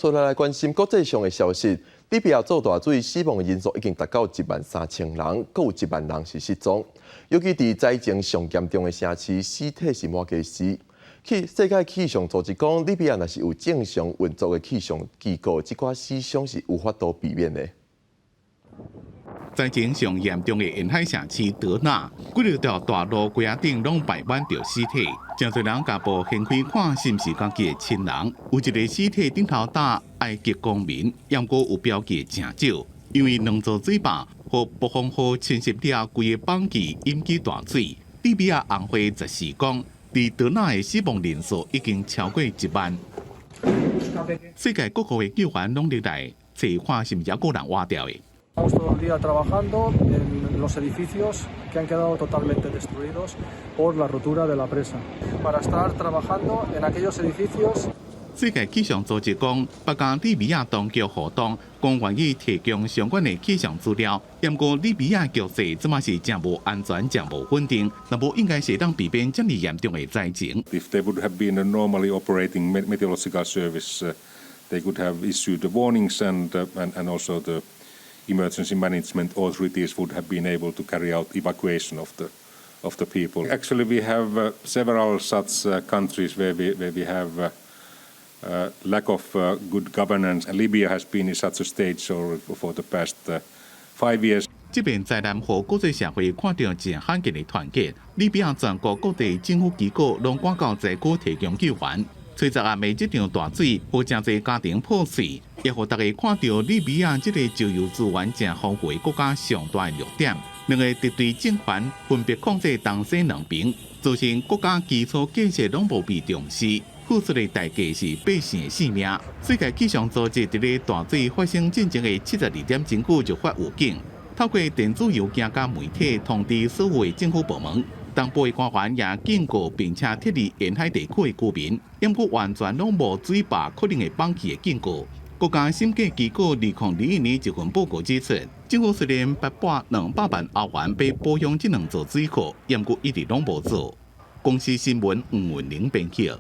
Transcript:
所以来关心国际上的消息，利比亚做大水死亡人数已经达到13000人，更有1万人是失踪。尤其伫灾情上严重的城市，尸体是满街死。世界气象组织讲，利比亚若是有正常运作的气象机构，这寡死伤是无法度避免的。灾情上严重的沿海城市德纳，几条大路街仔顶拢摆满着尸体，真侪人家步掀开看是毋是家己的亲人。有一个尸体顶头打埃及公民，不过有标记真少，因为两座水坝和暴风雨侵蚀了规个邦基，引起大水。利比亚红会14讲，伫德纳的死亡人数已经超过1万。世界各国的救援拢入来，找看是毋是还有人活掉的。Estamos todo el día trabajando en los edificios que han quedado totalmente destruidos por la rotura de la presa. Para estar trabajando en aquellos edificios. 世界气象组织讲，北加利比亚当局活动，讲愿意提供相关的气象资料。不过，利比亚局势即马是真无安全、真无稳定，那无应该是当避免这么严重的灾情。If there would have been a normally operating meteorological service, they could have issued the warnings and also the emergency management authorities would have been able to carry out evacuation of the people. Actually, we have several such countries where we have lack of good governance. And Libya has been in such a stage for the past 5 years. 这边灾难和国际社会看到真罕见的团结，利比亚全国各地政府机构拢赶到灾区提供救援。随着暗暝这场大水，和真侪家庭破碎，也互大家看到利比亚这个石油资源正丰富的国家上大的弱点。两个敌对政权分别控制东西两边，造成国家基础建设拢无被重视，付出的代价是百姓的性命。世界气象组织伫咧大水发生进前的72点钟久就发预警，透过电子邮件甲媒体通知所有的政府部门。东部的官员也警告并且thiết立沿海地区的居民，不过完全拢无水坝可能会放弃的警告。国家审计机构2021年一份报告指出，政府虽然拨拨200万欧元被保养这两座水库，不过一直拢无做。公司新闻黄文玲编辑。